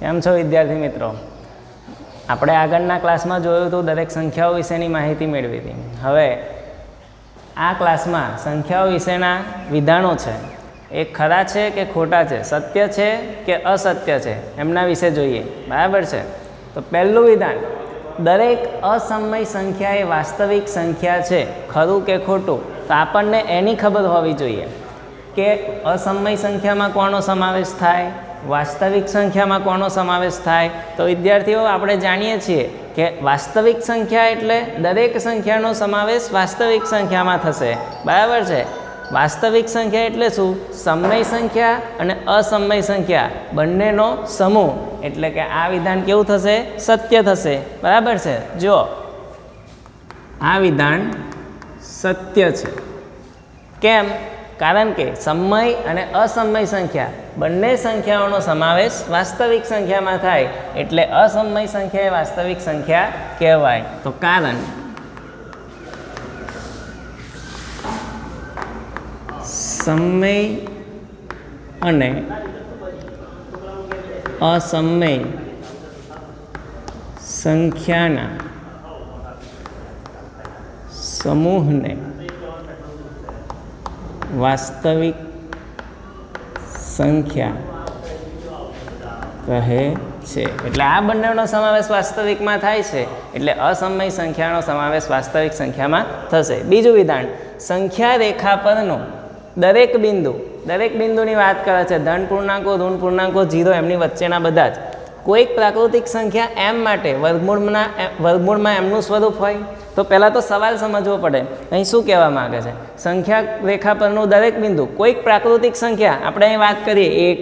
કેમ છો વિદ્યાર્થી મિત્રો? આપણે આગળના ક્લાસમાં જોયું હતું દરેક સંખ્યાઓ વિશેની માહિતી મેળવી હતી. હવે આ ક્લાસમાં સંખ્યાઓ વિશેના વિધાનો છે એ ખરા છે કે ખોટા છે, સત્ય છે કે અસત્ય છે, એમના વિશે જોઈએ. બરાબર છે? તો પહેલું વિધાન, દરેક અસમય સંખ્યા એ વાસ્તવિક સંખ્યા છે. ખરું કે ખોટું? તો આપણને એની ખબર હોવી જોઈએ કે અસમય સંખ્યામાં કોનો સમાવેશ થાય, વાસ્તવિક સંખ્યામાં કોનો સમાવેશ થાય. તો વિદ્યાર્થીઓ આપણે જાણીએ છીએ કે વાસ્તવિક સંખ્યા એટલે દરેક સંખ્યાનો સમાવેશ વાસ્તવિક સંખ્યામાં થશે. બરાબર છે? વાસ્તવિક સંખ્યા એટલે શું? સમય સંખ્યા અને અસમય સંખ્યા બંનેનો સમૂહ. એટલે કે આ વિધાન કેવું થશે? સત્ય થશે. બરાબર છે? જો આ વિધાન સત્ય છે. કેમ? કારણ કે સમય અને અસમય સંખ્યા બંને સંખ્યાઓનો સમાવેશ વાસ્તવિક સંખ્યામાં થાય એટલે અસમય સંખ્યા એ વાસ્તવિક સંખ્યા કહેવાય. તો કારણ સમય અને અસમય સંખ્યાના સમૂહને વાસ્તવિક સંખ્યા કહે છે. એટલે આ બંનેનો સમાવેશ વાસ્તવિકમાં થાય છે એટલે અસમય સંખ્યાનો સમાવેશ વાસ્તવિક સંખ્યામાં થશે. બીજું વિધાન, સંખ્યા રેખા પરનું દરેક બિંદુની વાત કરે છે. ધન પૂર્ણાંકો, ઋણ પૂર્ણાંકો, 0 એમની વચ્ચેના બધા જ. કોઈક પ્રાકૃતિક સંખ્યા એમ માટે વર્ગમૂળમાં એમનું સ્વરૂપ હોય. તો પહેલાં તો સવાલ સમજવો પડે. અહીં શું કહેવા માગે છે? સંખ્યા રેખા પરનું દરેક બિંદુ કોઈક પ્રાકૃતિક સંખ્યા, આપણે અહીં વાત કરીએ 1,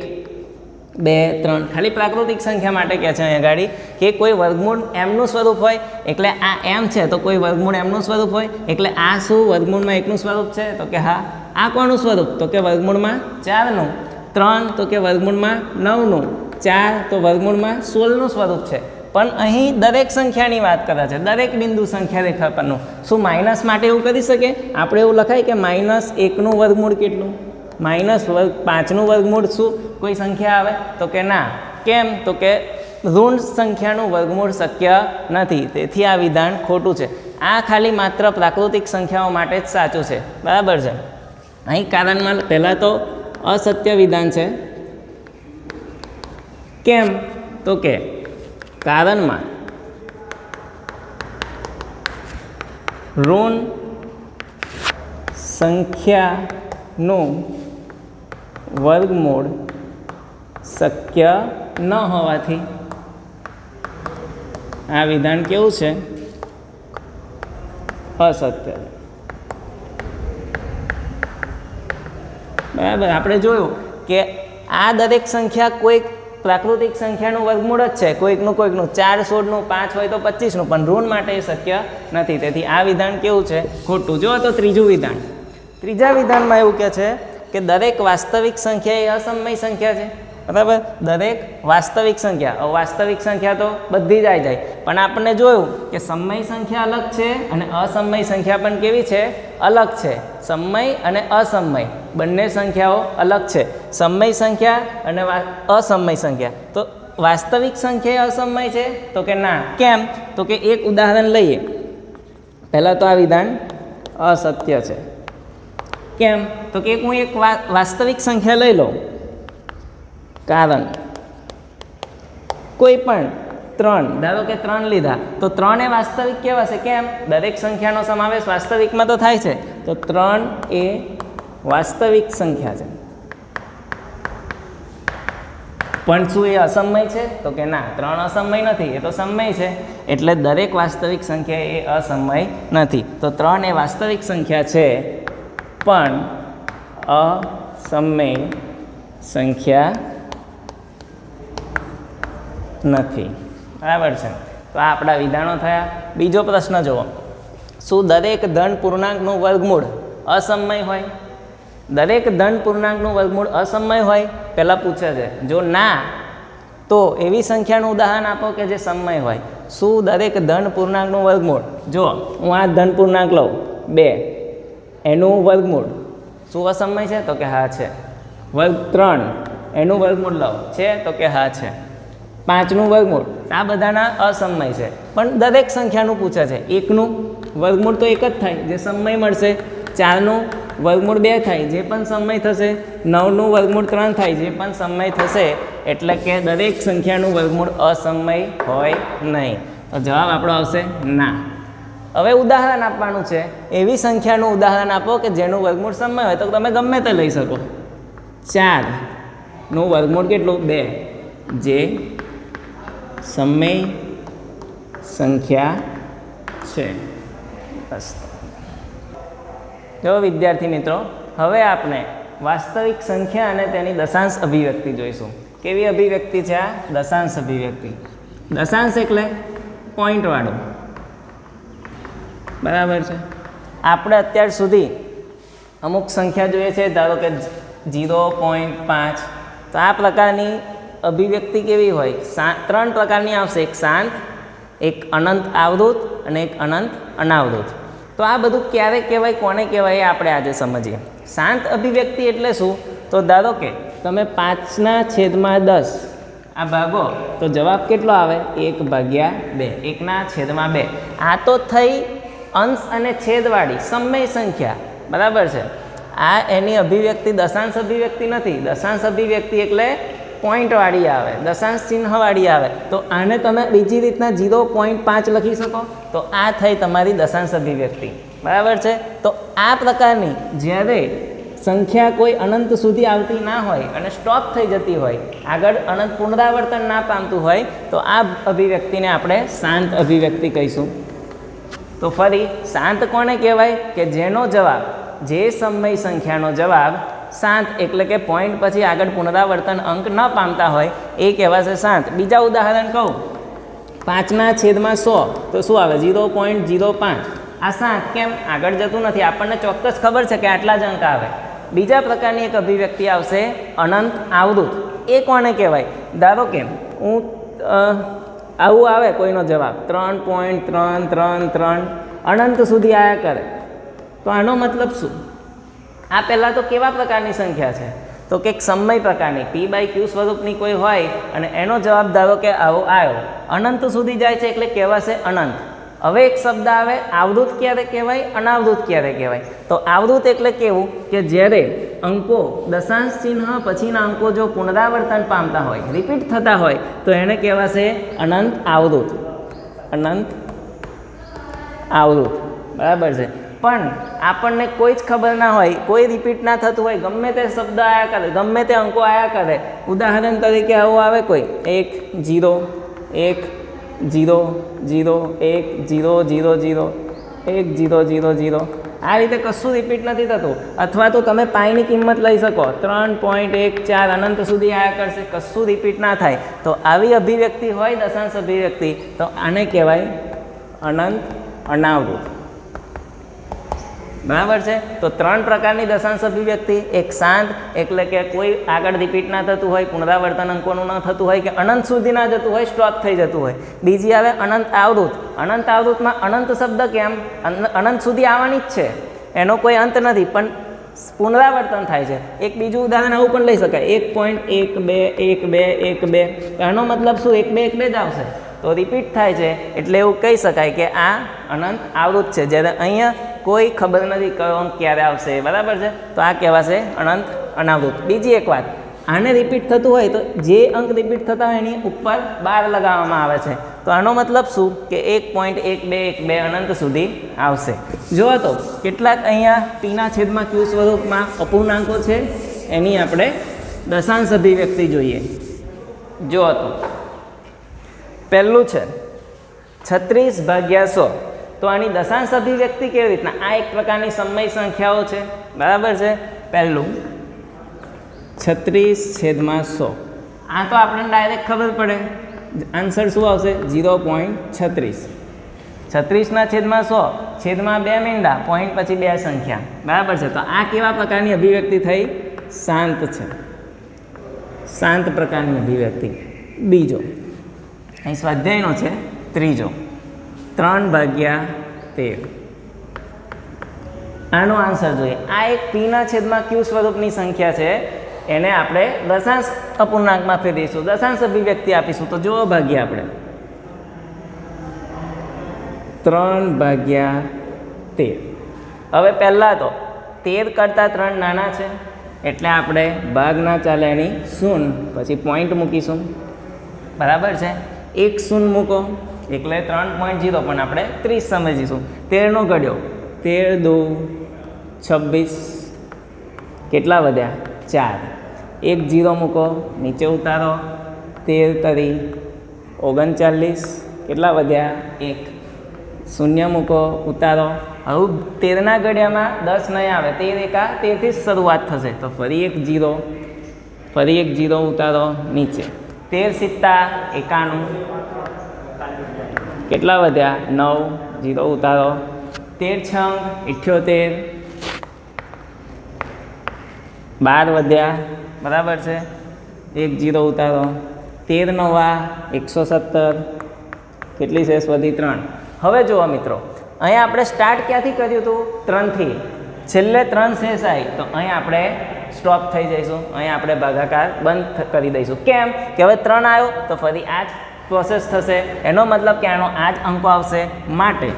2, 3, ખાલી પ્રાકૃતિક સંખ્યા માટે કહે છે અહીં આગળ કે કોઈ વર્ગમૂળ એમનું સ્વરૂપ હોય. એટલે આ એમ છે તો કોઈ વર્ગમૂળ એમનું સ્વરૂપ હોય. એટલે આ શું વર્ગમૂળમાં 1નું સ્વરૂપ છે? તો કે હા. આ કોનું સ્વરૂપ? તો કે વર્ગમૂળમાં 4નું. 3 તો કે વર્ગમૂળમાં 9નું. 4 તો વર્ગમૂળમાં 16નું સ્વરૂપ છે. પણ અહીં દરેક સંખ્યાની વાત કરે છે, દરેક બિંદુ સંખ્યા રેખા પરનું. શું માઇનસ માટે એવું કરી શકે? આપણે એવું લખાય કે -1નું વર્ગમૂળ કેટલું? -5નું વર્ગમૂળ શું કોઈ સંખ્યા આવે? તો કે ના. કેમ? તો કે ઋણ સંખ્યાનું વર્ગમૂળ શક્ય નથી. તેથી આ વિધાન ખોટું છે. આ ખાલી માત્ર પ્રાકૃતિક સંખ્યાઓ માટે જ સાચું છે. બરાબર છે? અહીં કારણમાં પહેલાં તો અસત્ય વિધાન છે. કેમ? તો કે કારણમાં ઋણ સંખ્યાનું વર્ગમૂળ શક્ય ન હોવાથી આ વિધાન કેવું છે? અસત્ય. બરાબર? આપણે જોયું કે આ દરેક સંખ્યા કોઈક પ્રાકૃતિક સંખ્યાનું વર્ગમૂળ જ છે. કોઈકનું 4, 16નું, 5 હોય તો 25નું, પણ ઋણ માટે એ શક્ય નથી. તેથી આ વિધાન કેવું છે? ખોટું. જો તો ત્રીજું વિધાન. ત્રીજા વિધાનમાં એવું કહે છે કે દરેક વાસ્તવિક સંખ્યા એ અસમય સંખ્યા છે. બરાબર? દરેક વાસ્તવિક સંખ્યા. અવાસ્તવિક સંખ્યા તો બધી જ આવી જાય. પણ આપણે જોયું કે સમય સંખ્યા અલગ છે અને અસમય સંખ્યા પણ કેવી છે? અલગ છે. સમય અને અસમય બંને સંખ્યાઓ અલગ છે. સમય સંખ્યા અને અસમય સંખ્યા. તો વાસ્તવિક સંખ્યા અસમય છે? તો કે ના. કેમ? તો કે એક ઉદાહરણ લઈએ. પહેલાં તો આ વિધાન અસત્ય છે. કેમ? તો કે હું એક વાસ્તવિક સંખ્યા લઈ લઉં. કારણ કોઈ પણ 3, ધારો કે 3 લીધા તો 3 એ વાસ્તવિક કહેવાશે. કેમ? દરેક સંખ્યાનો સમાવેશ વાસ્તવિકમાં તો થાય છે. તો 3 એ વાસ્તવિક સંખ્યા છે. પણ શું એ અસમય છે? તો કે ના. 3 અસમય નથી, એ તો સમય છે. એટલે દરેક વાસ્તવિક સંખ્યા એ અસમય નથી. તો 3 એ વાસ્તવિક સંખ્યા છે પણ અસમય સંખ્યા નથી. બરાબર છે? તો આ આપણા વિધાનો થયા. બીજો પ્રશ્ન જુઓ. શું દરેક ધન પૂર્ણાંકનું વર્ગમૂળ અસમય હોય? દરેક ધન પૂર્ણાંકનું વર્ગમૂળ અસમય હોય? પહેલાં પૂછે છે. જો ના, તો એવી સંખ્યાનું ઉદાહરણ આપો કે જે સમય હોય. શું દરેક ધન પૂર્ણાંકનું વર્ગમૂળ? જો હું આ ધન પૂર્ણાંક લઉં 2, એનું વર્ગમૂળ શું અસમય છે? તો કે હા છે. વર્ગ 3 એનું વર્ગમૂળ લો છે? તો કે હા છે. 5નું વર્ગમૂળ, આ બધાના અસમય છે. પણ દરેક સંખ્યાનું પૂછે છે. 1નું વર્ગમૂળ તો એક જ થાય, જે સમય મળશે. 4નું વર્ગમૂળ 2 થાય, જે પણ સમય થશે. 9નું વર્ગમૂળ 3 થાય, જે પણ સમય થશે. એટલે કે દરેક સંખ્યાનું વર્ગમૂળ અસમય હોય નહીં. તો જવાબ આપણો આવશે ના. હવે ઉદાહરણ આપવાનું છે. એવી સંખ્યાનું ઉદાહરણ આપો કે જેનું વર્ગમૂળ સમય હોય, તો તમે ગમે તે લઈ શકો. 4નું વર્ગમૂળ કેટલું? 2, જે સમય સંખ્યા છે. બસ. જો વિદ્યાર્થી મિત્રો, હવે આપણે વાસ્તવિક સંખ્યા અને તેની દશાંશ અભિવ્યક્તિ જોઈશું. કેવી અભિવ્યક્તિ છે આ? દશાંશ અભિવ્યક્તિ. દશાંશ એટલે પોઈન્ટવાળું, બરાબર છે. આપણે અત્યાર સુધી અમુક સંખ્યા જોઈએ છે, ધારો કે 0.5. તો આ પ્રકારની અભિવ્યક્તિ કેવી હોય? 3 પ્રકારની આવશે. એક શાંત, એક અનંત આવૃત અને એક અનંત અનાવૃત. તો આ બધું ક્યારે કહેવાય, કોને કહેવાય, એ આપણે આજે સમજીએ. શાંત અભિવ્યક્તિ એટલે શું? તો ધારો કે તમે 5/10 આ ભાગો, તો જવાબ કેટલો આવે? 1/2. 1/2. આ તો થઈ અંશ અને છેદવાળી સમય સંખ્યા, બરાબર છે. આ એની અભિવ્યક્તિ દશાંશ અભિવ્યક્તિ નથી. દશાંશ અભિવ્યક્તિ એટલે પોઈન્ટવાળી આવે, દશાંશ ચિહ્નવાળી આવે. તો આને તમે બીજી રીતના 0.5 લખી શકો. તો આ થઈ તમારી દશાંશ અભિવ્યક્તિ, બરાબર છે. તો આ પ્રકારની જ્યારે સંખ્યા કોઈ અનંત સુધી આવતી ના હોય અને સ્ટોપ થઈ જતી હોય, આગળ અનંત પુનરાવર્તન ના પામતું હોય, તો આ અભિવ્યક્તિને આપણે શાંત અભિવ્યક્તિ કહીશું. તો ફરી શાંત કોને કહેવાય? કે જેનો જવાબ, જે સમય સંખ્યાનો જવાબ શાંત એટલે કે પોઈન્ટ પછી આગળ પુનરાવર્તન અંક ન પામતા હોય, એ કહેવાશે શાંત. બીજા ઉદાહરણ કહું, 5/100 તો શું આવે? 0.05. આ શાંત કેમ? આગળ જતું નથી, આપણને ચોક્કસ ખબર છે કે આટલા જ અંક આવે. બીજા પ્રકારની એક અભિવ્યક્તિ આવશે અનંત આવૃત. એ કોને કહેવાય? ધારો કે હું આવું આવે કોઈનો જવાબ 3.333 અનંત સુધી આવ્યા કરે. તો આનો મતલબ શું? આ પહેલાં તો કેવા પ્રકારની સંખ્યા છે? તો કંઈક સમય પ્રકારની p/q સ્વરૂપની કોઈ હોય અને એનો જવાબ ધારો કે આવો આવ્યો, અનંત સુધી જાય છે એટલે કહેવાશે અનંત. હવે એક શબ્દ આવે આવૃત. ક્યારે કહેવાય? અનાવૃત ક્યારે કહેવાય? તો આવૃત એટલે કેવું? કે જ્યારે અંકો દશાંશ ચિહ્ન પછીના અંકો જો પુનરાવર્તન પામતા હોય, રિપીટ થતા હોય, તો એને કહેવાશે અનંત આવૃત. અનંત આવૃત, બરાબર છે. પણ આપણને કોઈ જ ખબર ના હોય, કોઈ રિપીટ ના થતું હોય, ગમે તે શબ્દ આવ્યા કરે, ગમે તે અંકો આવ્યા કરે. ઉદાહરણ તરીકે આવું આવે કોઈ 1 0 1 0 0 1 0 0 0 1 0 0 0. આ રીતે કશું રિપીટ નથી થતું. અથવા તો તમે પાઈની કિંમત લઈ શકો, 3.14 અનંત સુધી આવ્યા કરશે, કશું રિપીટ ના થાય. તો આવી અભિવ્યક્તિ હોય દશાંશ અભિવ્યક્તિ, તો આને કહેવાય અનંત અનાવૃત, બરાબર છે. તો 3 પ્રકારની દશાંશ અભિવ્યક્તિ. એક શાંત એટલે કે કોઈ આગળ રિપીટ ના થતું હોય, પુનરાવર્તન અંકોનું ન થતું હોય, કે અનંત સુધી ના જતું હોય, સ્ટોપ થઈ જતું હોય. બીજી આવે અનંત આવૃત. અનંત આવૃતમાં અનંત શબ્દ કેમ? અનંત સુધી આવવાની જ છે, એનો કોઈ અંત નથી, પણ પુનરાવર્તન થાય છે. એક બીજું ઉદાહરણ આવું પણ લઈ શકાય 1.12 એનો મતલબ શું? 1 2 1 2 જ આવશે. તો રિપીટ થાય છે એટલે એવું કહી શકાય કે આ અનંત આવૃત છે. જ્યારે અહીંયા કોઈ ખબર નથી કયો અંક ક્યારે આવશે, બરાબર છે. તો આ કહેવાશે અનંત અનાવૃત. બીજી એક વાત, આને રિપીટ થતું હોય તો જે અંક રિપીટ થતા હોય એની ઉપર બાર લગાવવામાં આવે છે. તો આનો મતલબ શું? કે 1.1212 અનંત સુધી આવશે. જો તો કેટલાક અહીંયા p/q સ્વરૂપમાં અપૂર્ણાંકો છે, એની આપણે દશાંશ અભિવ્યક્તિ જોઈએ. જો તો પહેલું છે 36/100. તો આની દશાંશ અભિવ્યક્તિ કેવી રીતના? આ એક પ્રકારની સમય સંખ્યાઓ છે, બરાબર છે. પહેલું 36/100. આ તો આપણને ડાયરેક્ટ ખબર પડે, આન્સર શું આવશે? 0.36. 36/100 છેદમાં 2 મીંડા, પોઈન્ટ પછી 2 સંખ્યા, બરાબર છે. તો આ કેવા પ્રકારની અભિવ્યક્તિ થઈ? શાંત છે, શાંત પ્રકારની અભિવ્યક્તિ. બીજો અહીં સ્વાધ્યાયનો છે, ત્રીજો 3/13. આનો આન્સર જોઈએ. આ એક p/q સ્વરૂપની સંખ્યા છે. એને આપણે દશાંશ અપૂર્ણાંકમાં ફેરવીશું, દશાંશ અભિવ્યક્તિ આપીશું. તો જુઓ ભાગ્યા આપણે 3/13. હવે પહેલાં તો 13 કરતાં 3 નાના છે એટલે આપણે ભાગ ના ચાલે એની શૂન્ય, પછી પોઈન્ટ મૂકીશું. બરાબર છે, 1 શૂન્ય મૂકો એટલે 3.0 પણ આપણે 30 સમજીશું. 13નો ઘડ્યો 13 2 26, કેટલા વધ્યા 4. 1 0 મૂકો નીચે ઉતારો, 13 તરી 39, કેટલા વધ્યા 1. શૂન્ય મૂકો ઉતારો. હવે 13ના ઘડિયામાં 10 નહીં આવે, 13 એકા 13 થી શરૂઆત થશે. તો ફરી 1 0, ફરી 1 0 ઉતારો નીચે. 13 સિત્તા 91, કેટલા વધ્યા 9, 0 ઉતારો. 13 છંગ 78, 12 વધ્યા. બરાબર છે, 1 0 ઉતારો. 13 નવા 117, કેટલી શેષ વધી 3. હવે જુઓ મિત્રો, અહીંયા આપણે સ્ટાર્ટ ક્યાંથી કર્યું હતું 3થી, છેલ્લે 3 શેષ આવી તો અહીં આપણે સ્ટોપ થઈ જઈશું. અહીં આપણે ભાગાકાર બંધ કરી દઈશું. કેમ કે હવે 3 આવ્યો તો ફરી આ જ પ્રોસેસ થશે. એનો મતલબ કે આનો આ જ અંકો આવશે. માટે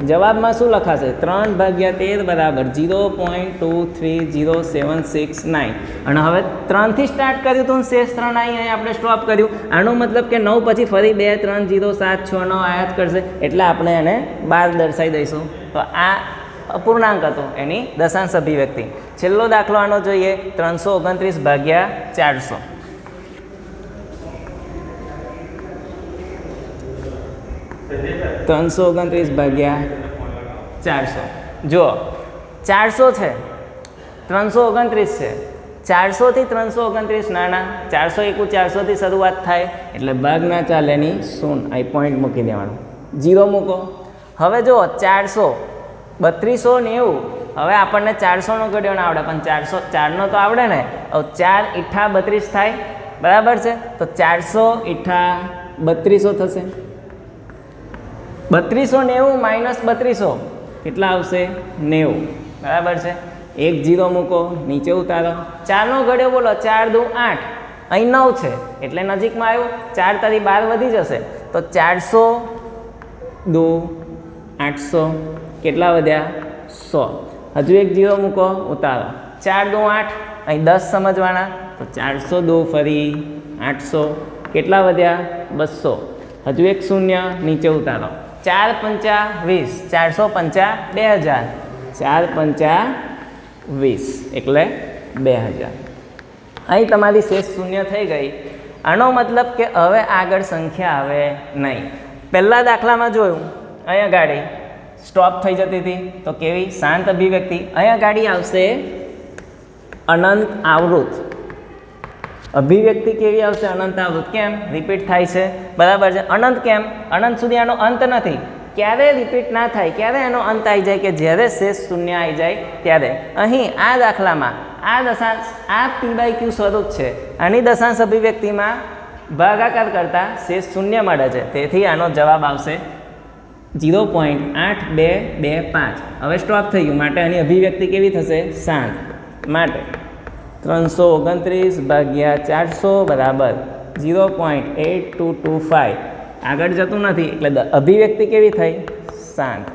જવાબમાં શું લખાશે? 3/13 બરાબર 0.2307669. અને હવે 3થી સ્ટાર્ટ કર્યું હતું, શેષ 3 અહીં આપણે સ્ટોપ કર્યું. આનો મતલબ કે 9 પછી ફરી 2 3 0 7 6 9 આયા જ કરશે, એટલે આપણે એને 12 દર્શાવી દઈશું. તો આ અપૂર્ણાંક હતો, એની દશાંશ અભિવ્યક્તિ. છેલ્લો દાખલો આનો જોઈએ, 329/400. જુઓ 400 છે, 329 છે. 400 થી 329 નાના, 401 400 થી શરૂઆત થાય એટલે ભાગ ના ચાલે એની શૂન્ય. અહીં પોઈન્ટ મૂકી દેવાનું, 0 મૂકો. હવે જુઓ 400 3290. હવે આપણને 400નો ઘડ્યો ના આવડે, પણ 404નો તો આવડે ને. હવે 4 ઈઠા 32 થાય. બરાબર છે, તો 400 ઈઠા 3200 થશે. 3290 માઇનસ 3200 કેટલા આવશે 90. બરાબર છે, 1 0 મૂકો નીચે ઉતારો. 4નો ઘડ્યો બોલો, 4 2 8, અહીં 9 છે એટલે નજીકમાં આવ્યું. 4 તારી 12 વધી જશે તો 400 2 800, કેટલા વધ્યા 100. હજુ 1 0 મૂકો ઉતારો. 4 2 8, અહીં 10 સમજવાના તો 402 ફરી 800, કેટલા વધ્યા 200. હજુ 1 શૂન્ય નીચે ઉતારો. 4 5 20, 450 2000, 4 5 20 એટલે 2000. અહીં તમારી શેષ શૂન્ય થઈ ગઈ. આનો મતલબ કે હવે આગળ સંખ્યા આવે નહીં. પહેલા દાખલામાં જોયું, અહીંયા ગાડી સ્ટોપ થઈ જતી હતી તો કેવી શાંત અભિવ્યક્તિ. અહીંયા ગાડી આવશે અનંત આવૃત. અભિવ્યક્તિ કેવી આવશે? અનંત આવૃત. કેમ? રિપીટ થાય છે. બરાબર છે. અનંત કેમ? અનંત સુધી આનો અંત નથી. ક્યારે રિપીટ ના થાય, ક્યારે એનો અંત આવી જાય કે જ્યારે શેષ શૂન્ય આવી જાય ત્યારે. અહીં આ દાખલામાં આ દશાંશ, આ p/q સ્વરૂપ છે. આની દશાંશ અભિવ્યક્તિમાં ભાગાકાર કરતાં શેષ શૂન્ય મળે છે. તેથી આનો જવાબ આવશે 0.8225. હવે સ્ટોપ થઈ ગયું, માટે આની અભિવ્યક્તિ કેવી થશે? શાંત. માટે 329/400 બરાબર 0.8225. આગળ જતું નથી એટલે અભિવ્યક્તિ કેવી થઈ? શાંત.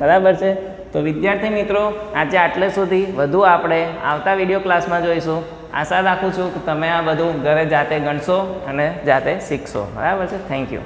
બરાબર છે. તો વિદ્યાર્થી મિત્રો, આજે આટલે સુધી. વધુ આપણે આવતા વિડીયો ક્લાસમાં જોઈશું. આશા રાખું છું કે તમે આ બધું ઘરે જાતે ગણશો અને જાતે શીખશો. બરાબર છે. Thank you.